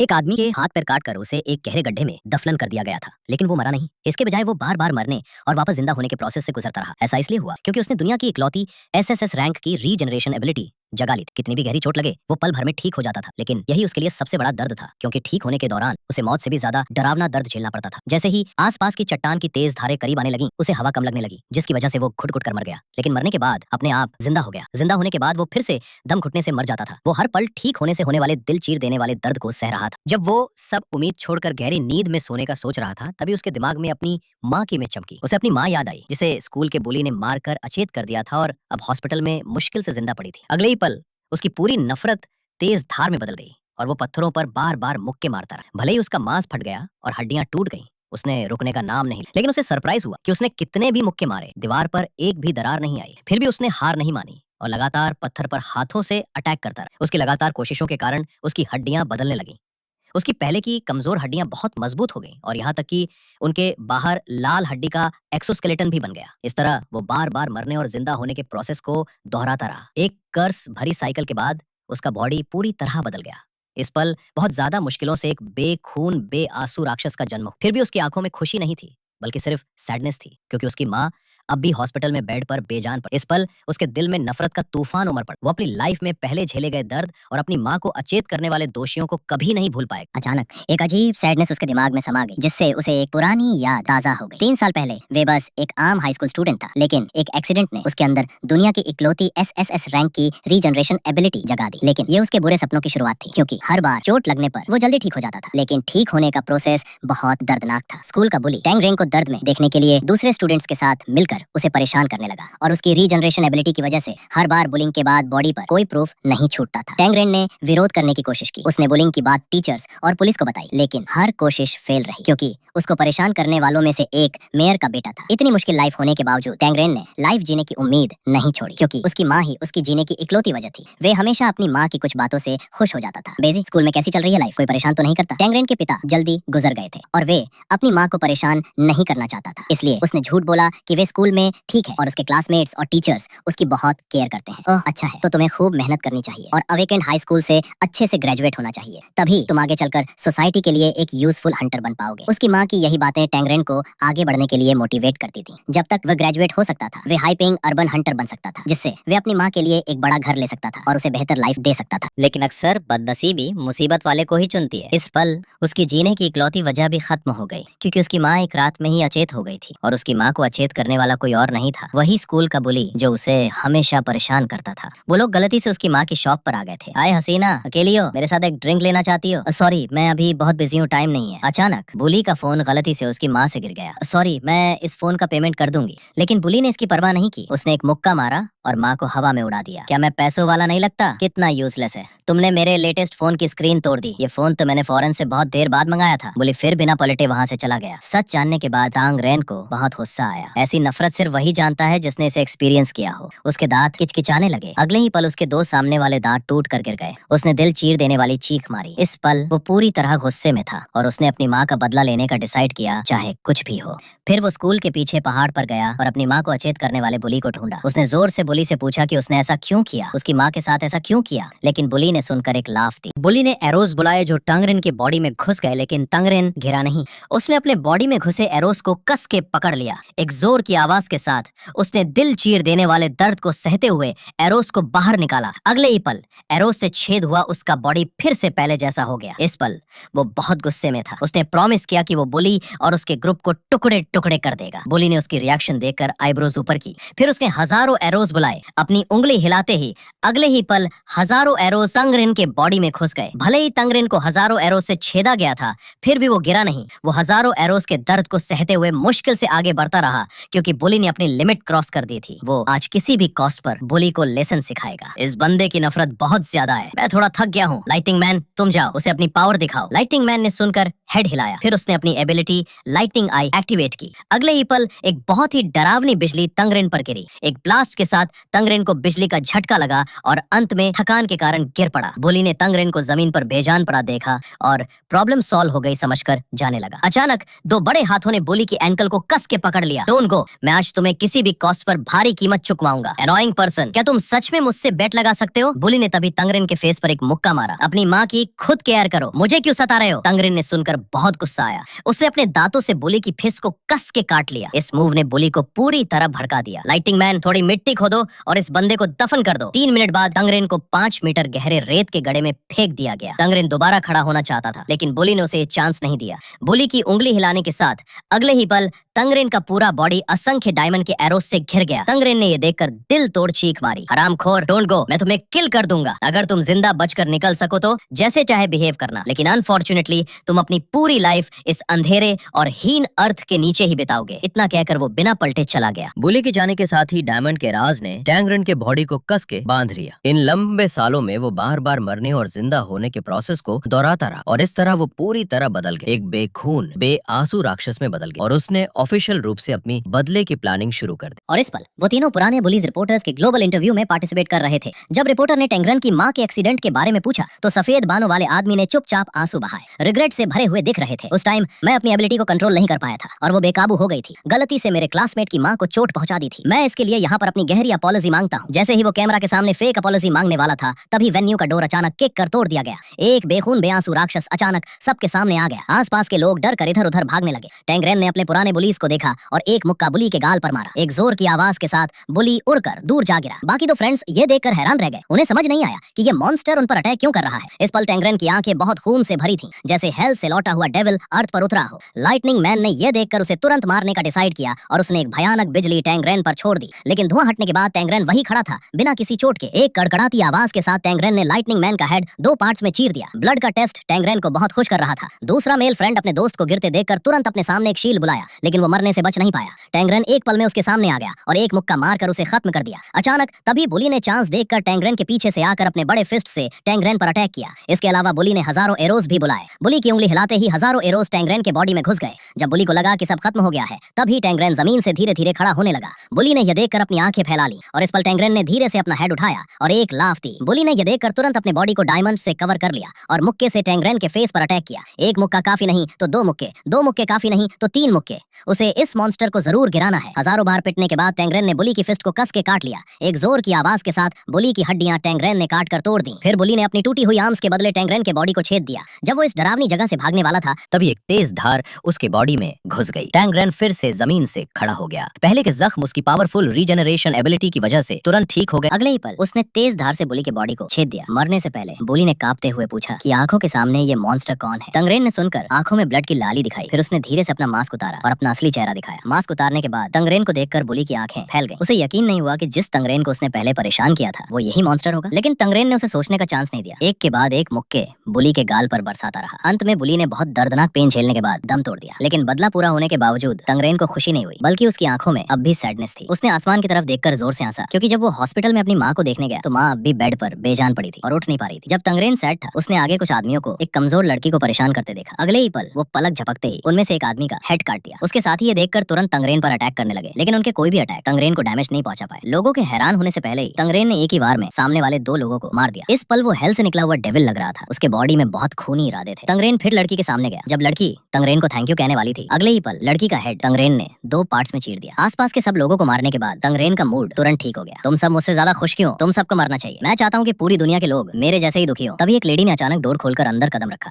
एक आदमी के हाथ पैर काट कर उसे एक गहरे गड्ढे में दफन कर दिया गया था, लेकिन वो मरा नहीं। इसके बजाय वो बार बार मरने और वापस जिंदा होने के प्रोसेस से गुजरता रहा। ऐसा इसलिए हुआ क्योंकि उसने दुनिया की इकलौती एसएसएस रैंक की रीजनरेशन एबिलिटी जगा ली थी। कितनी भी गहरी चोट लगे वो पल भर में ठीक हो जाता था, लेकिन यही उसके लिए सबसे बड़ा दर्द था, क्योंकि ठीक होने के दौरान उसे मौत से भी ज्यादा डरावना दर्द झेलना पड़ता था। जैसे ही आसपास की चट्टान की तेज धारें करीब आने लगी, उसे हवा कम लगने लगी, जिसकी वजह से वो घुट घुट कर मर गया। लेकिन मरने के बाद अपने आप जिंदा हो गया। जिंदा होने के बाद वो फिर से दम घुटने से मर जाता था। वो हर पल ठीक होने से होने वाले दिल चीर देने वाले दर्द को सह रहा था। जब वो सब उम्मीद छोड़कर गहरी नींद में सोने का सोच रहा था, तभी उसके दिमाग में अपनी माँ की इमेज चमकी। उसे अपनी माँ याद आई, जिसे स्कूल के बुली ने मारकर अचेत कर दिया था और अब हॉस्पिटल में मुश्किल से जिंदा पड़ी थी। अगले ही पल उसकी पूरी नफरत तेज धार में बदल गई और वो पत्थरों पर बार बार मुक्के मारता रहा। भले ही उसका मांस फट गया और हड्डियां टूट गईं, उसने रुकने का नाम नहीं, लेकिन उसे सरप्राइज हुआ कि उसने कितने भी मुक्के मारे, दीवार पर एक भी दरार नहीं आई। फिर भी उसने हार नहीं मानी और लगातार पत्थर पर हाथों से अटैक करता रहा। उसकी लगातार कोशिशों के कारण उसकी हड्डियां बदलने लगीं। उसकी पहले की कमजोर हड्डियां बहुत मजबूत हो गईं और यहाँ तक कि उनके बाहर लाल हड्डी का एक्सोस्केलेटन भी बन गया। इस तरह वो बार बार मरने और जिंदा होने के प्रोसेस को दोहराता रहा। एक कर्स भरी साइकिल के बाद उसका बॉडी पूरी तरह बदल गया। इस पल बहुत ज्यादा मुश्किलों से एक बेखून बेआंसू राक्षस का जन्म हुआ। फिर भी उसकी आंखों में खुशी नहीं थी, बल्कि सिर्फ सैडनेस थी, क्योंकि उसकी माँ अब भी हॉस्पिटल में बेड पर बेजान पड़ी। इस पल उसके दिल में नफरत का तूफान उमड़ पड़ा। वो अपनी लाइफ में पहले झेले गए दर्द और अपनी माँ को अचेत करने वाले दोषियों को कभी नहीं भूल पाएगा। अचानक एक अजीब सैडनेस उसके दिमाग में समा गई, जिससे उसे एक पुरानी याद ताजा हो गई। 3 साल पहले वे बस एक आम हाई स्कूल स्टूडेंट था, लेकिन एक एक्सीडेंट ने उसके अंदर दुनिया की इकलौती एसएसएस रैंक की रीजनरेशन एबिलिटी जगा दी। लेकिन ये उसके बुरे सपनों की शुरुआत थी, क्योंकि हर बार चोट लगने पर वो जल्दी ठीक हो जाता था, लेकिन ठीक होने का प्रोसेस बहुत दर्दनाक था। स्कूल का बुली टैंग रेंग को दर्द में देखने के लिए दूसरे स्टूडेंट्स के साथ मिलकर उसे परेशान करने लगा, और उसकी रीजनरेशन एबिलिटी की वजह से हर बार बुलिंग के बाद बॉडी पर कोई प्रूफ नहीं छूटता था। टैंग रेंग ने विरोध करने की कोशिश की। उसने बुलिंग की बात टीचर्स और पुलिस को बताई, लेकिन हर कोशिश फेल रही, क्योंकि उसको परेशान करने वालों में से एक मेयर का बेटा था। इतनी मुश्किल लाइफ होने के बावजूद टैंग रेंग ने लाइफ जीने की उम्मीद नहीं छोड़ी, क्योंकि उसकी माँ ही उसकी जीने की इकलौती वजह थी। वे हमेशा अपनी माँ की कुछ बातों से खुश हो जाता था। बेजी, स्कूल में कैसी चल रही है लाइफ? कोई परेशान तो नहीं करता? टैंग रेंग के पिता जल्दी गुजर गए थे और वे अपनी माँ को परेशान नहीं करना चाहता था, इसलिए उसने झूठ बोला कि वे स्कूल में ठीक है और उसके क्लासमेट्स और टीचर्स उसकी बहुत केयर करते हैं। ओह अच्छा है, तो तुम्हें खूब मेहनत करनी चाहिए और अवेकेंड हाई स्कूल से अच्छे से ग्रेजुएट होना चाहिए, तभी तुम आगे चलकर सोसाइटी के लिए एक यूजफुल हंटर बन पाओगे। उसकी माँ की यही बातें टैंग रेंग को आगे बढ़ने के लिए मोटिवेट करती थी। जब तक वह ग्रेजुएट हो सकता था, वे हाई पेइंग अर्बन हंटर बन सकता था, जिससे वे अपनी माँ के लिए एक बड़ा घर ले सकता था और उसे बेहतर लाइफ दे सकता था। लेकिन अक्सर बदनसीबी मुसीबत वाले को ही चुनती है। इस पल उसकी जीने की इकलौती वजह भी खत्म हो गई, क्योंकि उसकी माँ एक रात में ही अचेत हो गई थी और उसकी माँ को अचेत करने वाला कोई और नहीं था, वही स्कूल का बुली जो उसे हमेशा परेशान करता था। वो लोग गलती से उसकी माँ की शॉप पर आ गए थे। आए हसीना, अकेली हो? मेरे साथ एक ड्रिंक लेना चाहती हो? सॉरी, मैं अभी बहुत बिजी हूँ, टाइम नहीं है। अचानक बुली का फोन गलती से उसकी माँ से गिर गया। सॉरी, मैं इस फोन का पेमेंट कर दूंगी। लेकिन बुली ने इसकी परवाह नहीं की। उसने एक मुक्का मारा और माँ को हवा में उड़ा दिया। क्या मैं पैसों वाला नहीं लगता? कितना यूजलेस है। तुमने मेरे लेटेस्ट फोन की स्क्रीन तोड़ दी। ये फोन तो मैंने फॉरेन से बहुत देर बाद मंगाया था। बुली फिर बिना पलटे वहाँ से चला गया। सच जानने के बाद टांग रेन को बहुत गुस्सा आया। ऐसी नफरत सिर्फ वही जानता है जिसने इसे एक्सपीरियंस किया हो। उसके दांत किचकिचाने लगे। अगले ही पल उसके 2 सामने वाले दांत टूट कर गिर गए। उसने दिल चीर देने वाली चीख मारी। इस पल वो पूरी तरह गुस्से में था और उसने अपनी माँ का बदला लेने का डिसाइड किया, चाहे कुछ भी हो। फिर वो स्कूल के पीछे पहाड़ पर गया और अपनी माँ को अचेत करने वाले बुली को ढूंढा। उसने जोर से बुली से पूछा कि उसने ऐसा क्यों किया, उसकी माँ के साथ ऐसा क्यों किया। लेकिन बुली ने सुनकर एक लाफ दी। बुली ने एरोस बुलाए जो टंगरेन की बॉडी में घुस गए, लेकिन टंगरेन घिरा नहीं। उसने अपने बॉडी में घुसे एरोस को कस के पकड़ लिया। एक जोर की आवाज के साथ उसने दिल चीर देने वाले दर्द को सहते हुए एरोस को बाहर निकाला। अगले ही पल एरोस से छेद हुआ उसका बॉडी फिर से पहले जैसा हो गया। इस पल वो बहुत गुस्से में था। उसने प्रॉमिस किया कि वो बुली और उसके ग्रुप को टुकड़े टुकड़े कर देगा। बुली ने उसकी रिएक्शन देखकर आईब्रोज ऊपर की। फिर उसने हजारों एरोस बुलाए। अपनी उंगली हिलाते ही अगले ही पल हजारों एरोस तंगरेन के बॉडी में घुस गए। भले ही तंगरेन को हजारों एरोस से छेदा गया था, फिर भी वो गिरा नहीं। वो हजारों एरोस के दर्द को सहते हुए मुश्किल से आगे बढ़ता रहा, क्योंकि बुली ने अपनी लिमिट क्रॉस कर दी थी। वो आज किसी भी कॉस्ट पर बुली को लेसन सिखाएगा। इस बंदे की नफरत बहुत ज्यादा है। मैं थोड़ा थक गया हूँ। लाइटिंग मैन, तुम जाओ, उसे अपनी पावर दिखाओ। लाइटिंग मैन ने सुनकर हेड हिलाया। फिर उसने अपनी एबिलिटी लाइटिंग आई एक्टिवेट की। अगले ही पल एक बहुत ही डरावनी बिजली तंगरेन पर गिरी। एक ब्लास्ट के साथ तंगरेन को बिजली का झटका लगा और अंत में थकान के कारण गिर पड़ा। बुली ने तंगरेन को जमीन पर बेजान पड़ा देखा और प्रॉब्लम सॉल्व हो गई समझकर जाने लगा। अचानक दो बड़े हाथों ने बुली की एंकल को कस के पकड़ लिया। डोंट गो, मैं आज तुम्हें किसी भी कॉस्ट पर भारी कीमत चुकवाऊंगा। एनोइंग पर्सन, क्या तुम सच में मुझसे बेट लगा सकते हो? बुली ने तभी तंगरेन के फेस पर एक मुक्का मारा। अपनी माँ की खुद केयर करो, मुझे क्यों सता रहे हो? तंगरेन ने सुनकर बहुत गुस्सा आया। उसने अपने दांतों से बुली की फिस को कस के काट लिया। इस मूव ने बुली को पूरी तरह भड़का दिया। लाइटिंग मैन, थोड़ी मिट्टी खोदो और इस बंदे को दफन कर दो। 3 मिनट बाद तंगरेन को 5 मीटर गहरे रेत के गड्ढे में फेंक दिया गया। तंगरेन दोबारा खड़ा होना चाहता था, लेकिन बुली ने उसे चांस नहीं दिया। बुली की उंगली हिलाने के साथ अगले ही पल तंगरेन का पूरा बॉडी असंख्य डायमंड के एरोस से घिर गया। तंगरेन ने ये देखकर दिल तोड़ चीख मारी। हरामखोर, डोंट गो, मैं तुम्हें किल कर दूंगा। अगर तुम जिंदा बचकर निकल सको तो जैसे चाहे बिहेव करना, लेकिन अनफॉर्चुनेटली तुम अपनी पूरी लाइफ इस अंधेरे और हीन अर्थ के नीचे ही बिताओगे। इतना कहकर वो बिना पलटे चला गया। बुली के जाने के साथ ही डायमंड के राज ने टैंगरेन के बॉडी को कस के बांध लिया। इन लंबे सालों में वो बार बार मरने और जिंदा होने के प्रोसेस को दोहराता रहा और इस तरह वो पूरी तरह बदल गया। एक बेखून बेआंसू राक्षस में बदल गया और उसने ऑफिशियल रूप से अपनी बदले की प्लानिंग शुरू कर दी। और इस पल वो तीनों पुराने बुलीज रिपोर्टर्स के ग्लोबल इंटरव्यू में पार्टिसिपेट कर रहे थे। जब रिपोर्टर ने टैंगरेन की मां के एक्सीडेंट के बारे में पूछा तो सफेद बालों वाले आदमी ने चुपचाप आंसू बहाए, रिग्रेट से भरे हुए दिख रहे थे। उस टाइम मैं अपनी एबिलिटी को कंट्रोल नहीं कर पाया था और वो बेकाबू हो गई थी। गलती से मेरे क्लासमेट की मां को चोट पहुंचा दी थी। मैं इसके लिए यहाँ पर अपनी गहरी अपॉलॉजी मांगता हूँ। जैसे ही वो कैमरा के सामने फेक अपॉलॉजी मांगने वाला था, तभी वेन्यू का डोर अचानक किक कर तोड़ दिया गया। एक बेखून बेआंसू राक्षस अचानक सबके सामने आ गया। आसपास के लोग डर कर इधर उधर भागने लगे। टैंगरेन ने अपने पुराने बुलीज को देखा और एक मुक्का बुली के गाल पर मारा। एक जोर की आवाज के साथ बुली उड़कर दूर जा गिरा। बाकी दो फ्रेंड्स ये देखकर हैरान रह गए। उन्हें समझ नहीं आया कि ये मॉन्स्टर उन पर अटैक क्यों कर रहा है। इस पल टैंगरेन की आंखें बहुत खून से भरी थीं, जैसे हेल से लौटा हुआ डेविल अर्थ पर उतरा हो। लाइटनिंग मैन ने यह देखकर उसे तुरंत मारने का डिसाइड किया और उसने एक भयानक बिजली टैंगरेन पर छोड़ दी। लेकिन धुआं हटने के बाद टैंगरेन वही खड़ा था, बिना किसी चोट के। एक कड़कड़ाती आवाज के साथ टैंगरेन ने लाइटनिंग मैन का हेड 2 पार्ट्स में चीर दिया। ब्लड का टेस्ट टैंगरेन को बहुत खुश कर रहा था। दूसरा मेल फ्रेंड अपने दोस्त को गिरते देखकर तुरंत अपने सामने एक शील्ड बुलाया, लेकिन वो मरने से बच नहीं पाया। टैंगरेन एक पल में उसके सामने आ गया और एक मुक्का मारकर उसे खत्म कर दिया। अचानक तभी बुली ने चांस देखकर टैंगरेन के पीछे से आकर अपने बड़े फिस्ट से टैंगरेन पर अटैक किया। इसके अलावा बुली ने हजारों एरोस भी बुलाए। बुली की उंगली हिलाते ही हजारों एरोस टैंगरेन के बॉडी में घुस गए। जब बुली को लगा कि सब खत्म हो गया है, तभी टैंगरेन जमीन से धीरे धीरे खड़ा होने लगा। बुली ने यह देखकर अपनी आंखें फैला ली और इस पल टैंगरेन ने धीरे से अपना हेड उठाया और एक लाफ दी। बुली ने यह देखकर तुरंत अपने बॉडी को डायमंड से कवर कर लिया और मुक्के से टैंगरेन के फेस पर अटैक किया। एक मुक्का काफी नहीं तो 2 मुक्के, 2 मुक्के काफी नहीं तो 3 मुक्के। उसे इस मॉन्स्टर को जरूर गिराना है। हजारों बार पिटने के बाद टैंगरेन ने बुली की फिस्ट को कस के काट लिया। एक जोर की आवाज के साथ बुली की हड्डियां टैंगरेन ने काट कर तोड़ दी। फिर बुली ने अपनी टूटी हुई आर्म्स के बदले टैंगरेन के बॉडी को छेद दिया। जब वो इस डरावनी जगह से भागने वाला था, तभी एक तेज धार उसके बॉडी में घुस गई। टैंगरेन फिर से जमीन से खड़ा हो गया। पहले के जख्म उसकी पावरफुल रीजनरेशन एबिलिटी की वजह से तुरंत ठीक हो गए। अगले ही पल उसने तेज धार से बुली के बॉडी को छेद दिया। मरने से पहले बुली ने कांपते हुए पूछा कि आंखों के सामने ये मॉन्स्टर कौन है। टैंगरेन ने सुनकर आंखों में ब्लड की लाली दिखाई। फिर उसने धीरे से अपना मास्क उतारा और अपना असली चेहरा दिखाया। मास्क उतारने के बाद टैंगरेन को देखकर बुली की आंखें फैल गई। उसे यकीन नहीं हुआ कि जिस टैंगरेन को उसने पहले परेशान किया था, वो यही मॉन्स्टर होगा। लेकिन टैंगरेन ने उसे सोचने का चांस नहीं दिया। एक के बाद एक मुक्के बुली के गाल पर बरसाता रहा। अंत में बुली ने बहुत दर्दनाक पेन झेलने के बाद दम तोड़ दिया। लेकिन बदला पूरा होने के बावजूद टैंगरेन को खुशी नहीं हुई, बल्कि उसकी आंखों में अब भी सैडनेस थी। उसने आसमान की तरफ देखकर जोर से हंसा, क्योंकि जब वो हॉस्पिटल में अपनी माँ को देखने गया तो माँ अब भी बेड पर बेजान पड़ी थी और उठ नहीं पा रही थी। जब टैंगरेन सैड था, उसने आगे कुछ आदमियों को एक कमजोर लड़की को परेशान करते देखा। अगले ही पल वो पलक झपकते ही उनमें से एक आदमी का हेड काट दिया। उसके साथ ही ये देखकर तुरंत टैंगरेन पर अटैक करने लगे, लेकिन उनके कोई भी अटैक टैंगरेन को डैमेज नहीं पहुंचा पाए। लोगों के हैरान होने से पहले ही टैंगरेन ने एक ही वार में सामने वाले 2 लोगों को मार दिया। इस पल वो हेल से निकला हुआ डेविल लग रहा था। उसके बॉडी में बहुत खूनी इरादे थे। टैंगरेन फिर लड़की के सामने गया। जब लड़की टैंगरेन को थैंक यू कहने वाली थी, अगले ही पल लड़की का हेड टैंगरेन ने 2 पार्ट्स में चीर दिया। आसपास के सब लोगों को मारने के बाद टैंगरेन का मूड तुरंत ठीक हो गया। तुम सब मुझसे ज्यादा खुश क्यों? तुम सबको मरना चाहिए। मैं चाहता हूँ कि पूरी दुनिया के लोग मेरे जैसे ही दुखी हो। तभी एक लेडी ने अचानक डोर खोलकर अंदर कदम रखा।